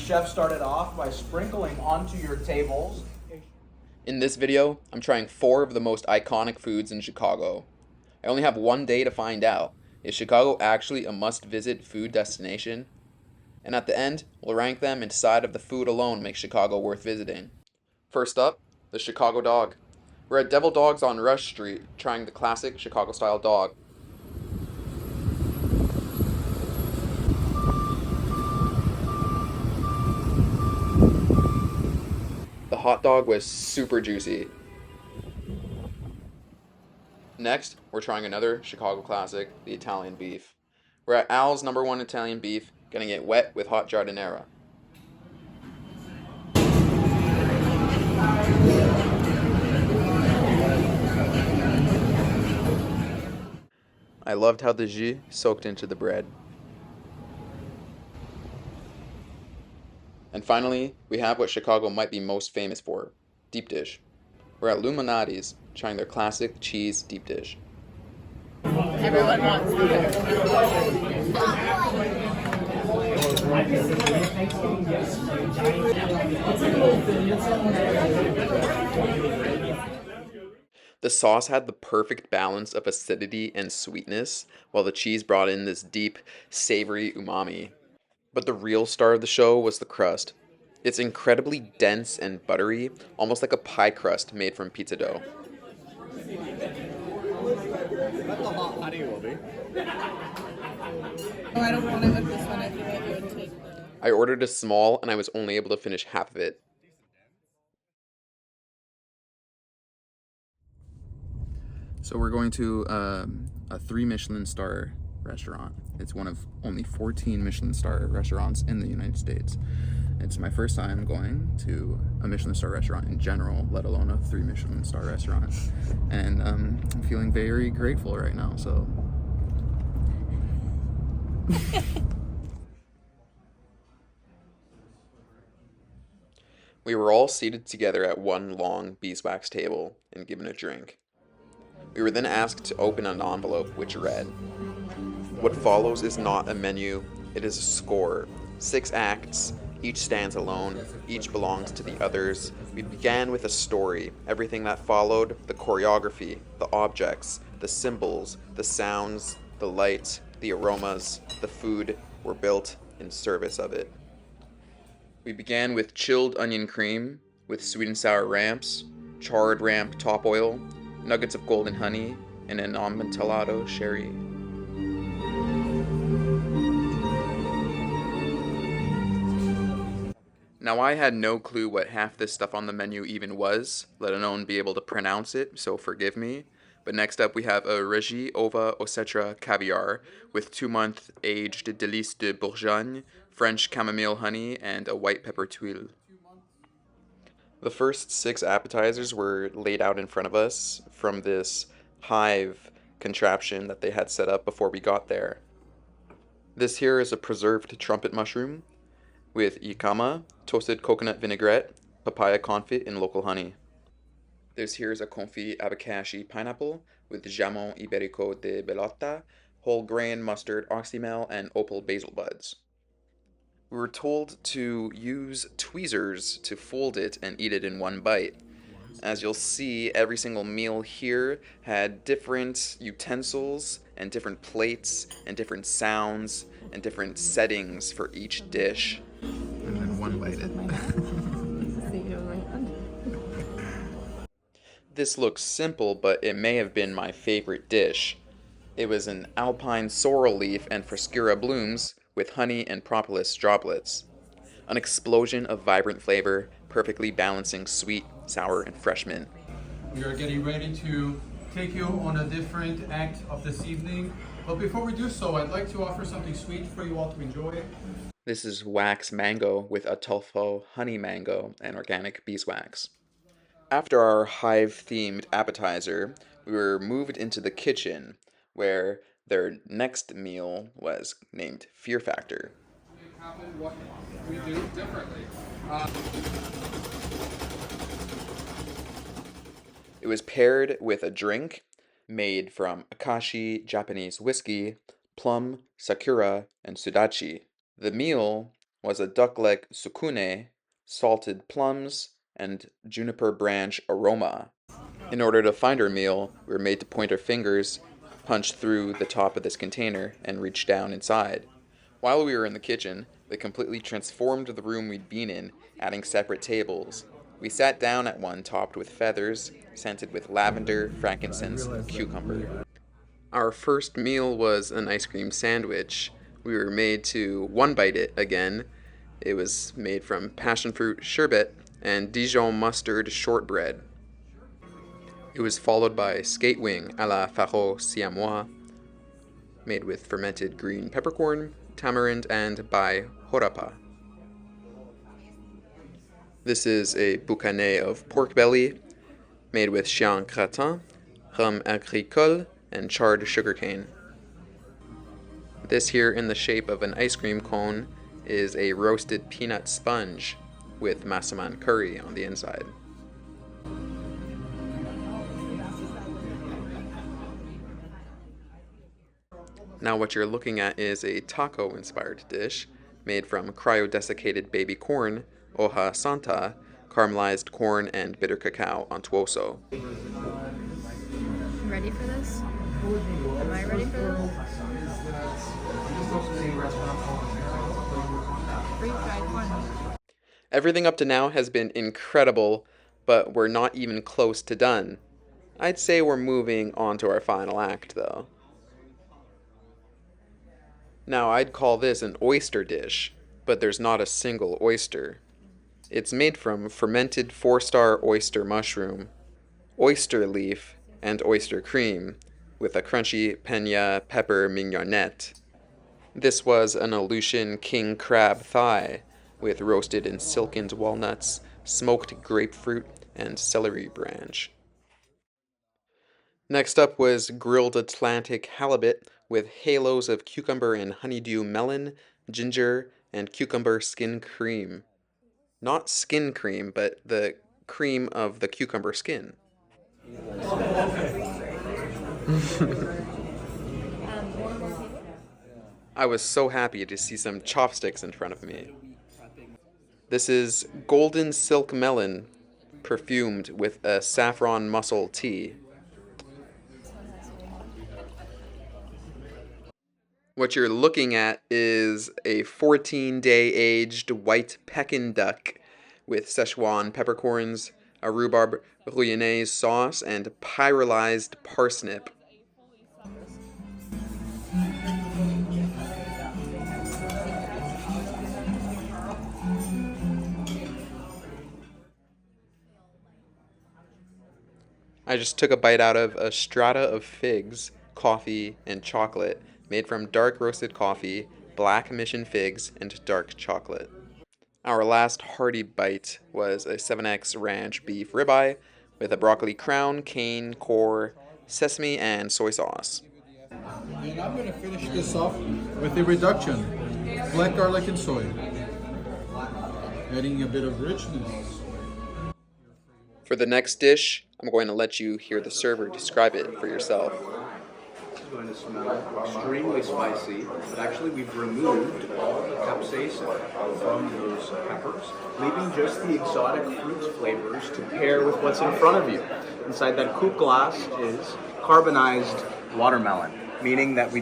chef started off by sprinkling onto your tables. In this video, I'm trying 4 of the most iconic foods in Chicago. I only have one day to find out. Is Chicago actually a must-visit food destination? And at the end, we'll rank them and decide if the food alone makes Chicago worth visiting. First up, the Chicago dog. We're at Devil Dogs on Rush Street, trying the classic Chicago-style dog. The hot dog was super juicy. Next, we're trying another Chicago classic, the Italian beef. We're at Al's #1 Italian beef, getting it wet with hot giardiniera. I loved how the jus soaked into the bread. And finally, we have what Chicago might be most famous for, deep dish. We're at Malnati's, trying their classic cheese deep dish. Everyone wants The sauce had the perfect balance of acidity and sweetness, while the cheese brought in this deep, savory umami. But the real star of the show was the crust. It's incredibly dense and buttery, almost like a pie crust made from pizza dough. Oh, I don't want it with this one. I feel like it would take I ordered a small and I was only able to finish half of it. So we're going to a 3 Michelin star restaurant. It's one of only 14 Michelin star restaurants in the United States. It's my first time going to a Michelin star restaurant in general, let alone a 3 Michelin star restaurant. And I'm feeling very grateful right now, so. We were all seated together at one long beeswax table and given a drink. We were then asked to open an envelope which read, "What follows is not a menu, it is a score. 6 acts, each stands alone, each belongs to the others. We began with a story, everything that followed, the choreography, the objects, the symbols, the sounds, the light, the aromas, the food were built in service of it." We began with chilled onion cream, with sweet and sour ramps, charred ramp top oil, nuggets of golden honey, and an amontillado sherry. Now I had no clue what half this stuff on the menu even was, let alone be able to pronounce it, so forgive me. But next up we have a Régie Ova Ocetra caviar with 2-month aged Délice de Bourgogne, French chamomile honey, and a white pepper tuile. The first 6 appetizers were laid out in front of us from this hive contraption that they had set up before we got there. This here is a preserved trumpet mushroom with yukama, toasted coconut vinaigrette, papaya confit, and local honey. This here is a confit abacashi pineapple with jamon iberico de bellota, whole grain mustard oxymel, and opal basil buds. We were told to use tweezers to fold it and eat it in one bite. As you'll see, every single meal here had different utensils and different plates and different sounds and different settings for each dish. And then one bite it. This looks simple, but it may have been my favorite dish. It was an alpine sorrel leaf and frascura blooms with honey and propolis droplets. An explosion of vibrant flavor, perfectly balancing sweet, sour, and fresh mint. We are getting ready to take you on a different act of this evening. But before we do so, I'd like to offer something sweet for you all to enjoy. This is wax mango with Atolfo honey mango and organic beeswax. After our hive-themed appetizer, we were moved into the kitchen, where their next meal was named Fear Factor. What we do differently. It was paired with a drink made from Akashi Japanese whiskey, plum, sakura, and sudachi. The meal was a duck leg sukune, salted plums, and juniper branch aroma. In order to find our meal, we were made to point our fingers, punch through the top of this container, and reach down inside. While we were in the kitchen, they completely transformed the room we'd been in, adding separate tables. We sat down at one topped with feathers, scented with lavender, frankincense, and cucumber. Our first meal was an ice cream sandwich. We were made to one-bite it again. It was made from passion fruit sherbet and Dijon mustard shortbread. It was followed by skate wing à la faro siamois, made with fermented green peppercorn, tamarind, and by horapa. This is a boucanet of pork belly, made with chien gratin, rhum agricole, and charred sugarcane. This here, in the shape of an ice cream cone, is a roasted peanut sponge with massaman curry on the inside. Now what you're looking at is a taco-inspired dish made from cryo-desiccated baby corn, hoja santa, caramelized corn, and bitter cacao on tuoso. Ready for this? Am I ready for this? Freeze-dried corn. Everything up to now has been incredible, but we're not even close to done. I'd say we're moving on to our final act, though. Now, I'd call this an oyster dish, but there's not a single oyster. It's made from fermented 4-star oyster mushroom, oyster leaf, and oyster cream, with a crunchy penne pepper mignonette. This was an Aleutian king crab thigh, with roasted and silkened walnuts, smoked grapefruit, and celery branch. Next up was grilled Atlantic halibut with halos of cucumber and honeydew melon, ginger, and cucumber skin cream. Not skin cream, but the cream of the cucumber skin. I was so happy to see some chopsticks in front of me. This is golden silk melon, perfumed with a saffron mussel tea. What you're looking at is a 14-day aged white Pekin duck with Szechuan peppercorns, a rhubarb rouennaise sauce, and pyrolyzed parsnip. I just took a bite out of a strata of figs, coffee, and chocolate made from dark roasted coffee, black mission figs, and dark chocolate. Our last hearty bite was a 7X ranch beef ribeye with a broccoli crown, cane, core, sesame, and soy sauce. And I'm going to finish this off with a reduction, black garlic and soy, adding a bit of richness. For the next dish, I'm going to let you hear the server describe it for yourself. It's going to smell extremely spicy, but actually we've removed all the capsaicin from those peppers, leaving just the exotic fruits flavors to pair with what's in front of you. Inside that coupe glace is carbonized watermelon, meaning that we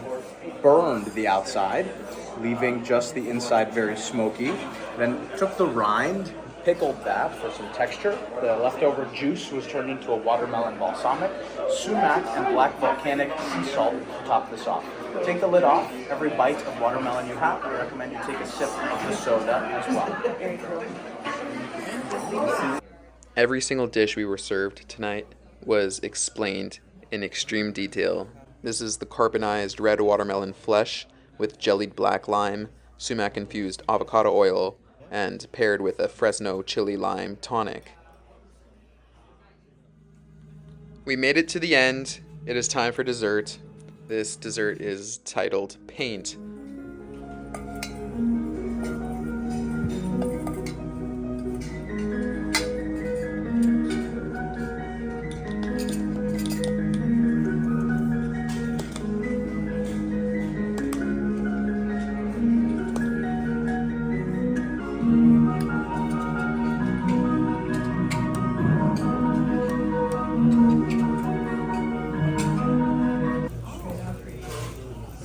burned the outside, leaving just the inside very smoky. Then took the rind, pickled that for some texture. The leftover juice was turned into a watermelon balsamic. Sumac and black volcanic sea salt to top this off. Take the lid off. Every bite of watermelon you have, I recommend you take a sip of the soda as well. Every single dish we were served tonight was explained in extreme detail. This is the carbonized red watermelon flesh with jellied black lime, sumac-infused avocado oil, and paired with a Fresno chili lime tonic. We made it to the end. It is time for dessert. This dessert is titled Paint.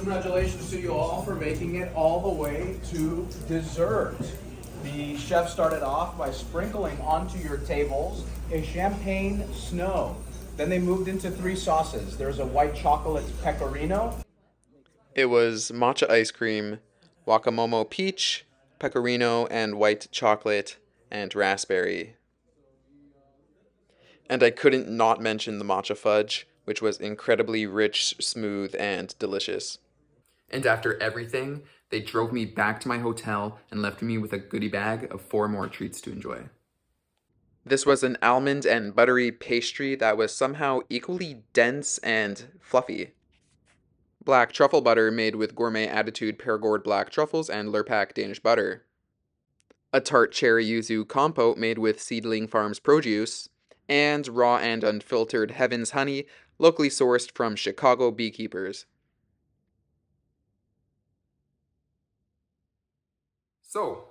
Congratulations to you all for making it all the way to dessert. The chef started off by sprinkling onto your tables a champagne snow. Then they moved into 3 sauces. There's a white chocolate pecorino. It was matcha ice cream, guacamole peach, pecorino, and white chocolate, and raspberry. And I couldn't not mention the matcha fudge, which was incredibly rich, smooth, and delicious. And after everything, they drove me back to my hotel and left me with a goodie bag of 4 more treats to enjoy. This was an almond and buttery pastry that was somehow equally dense and fluffy. Black truffle butter made with gourmet attitude Perigord black truffles and Lurpak Danish butter. A tart cherry yuzu compote made with Seedling Farms produce, and raw and unfiltered Heaven's honey, locally sourced from Chicago beekeepers. So,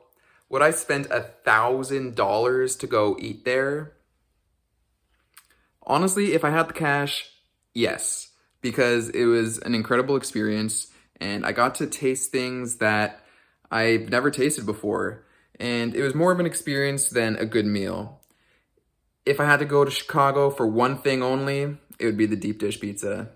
would I spend $1,000 to go eat there? Honestly, if I had the cash, yes, because it was an incredible experience and I got to taste things that I've never tasted before, and it was more of an experience than a good meal. If I had to go to Chicago for one thing only, it would be the deep dish pizza.